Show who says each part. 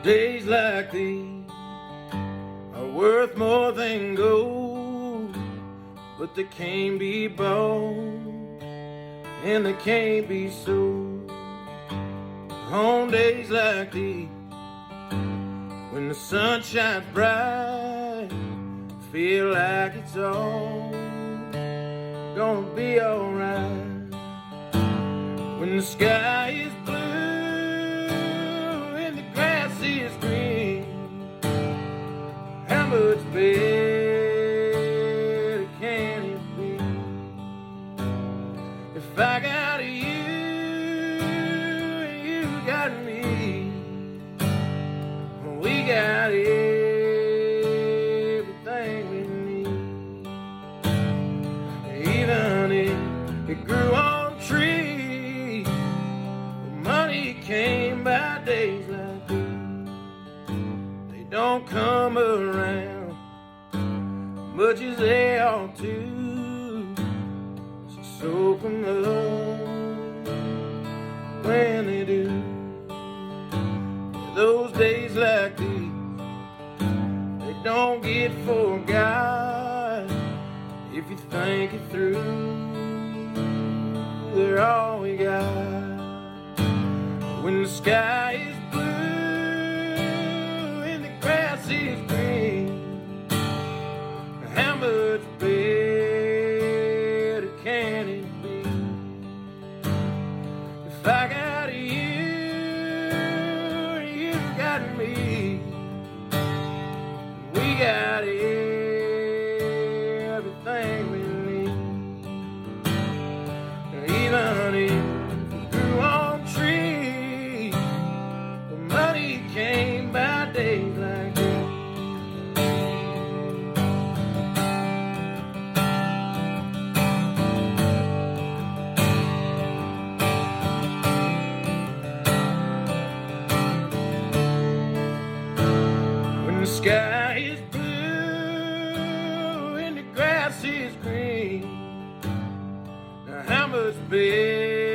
Speaker 1: Days like these are worth more than gold, but they can't be bought and they can't be sold. On days like these, when the sun shines bright, feel like it's all gonna be alright. When the sky is blue and the grass is green, how much better can it be? If I got you and you got me, we got everything we need. Even if it grew on trees, money came by days like these. They don't come around much as they ought to, so soak them up when they do. Those days like these, they don't get forgot if you think it through. They're all we got. When the sky is blue and the grass is green, how much better can it be? If I got you, you got me, we got everything we need. Even if we grew on trees, the money came by days like this. When the sky is blue and the grass is green, now how much better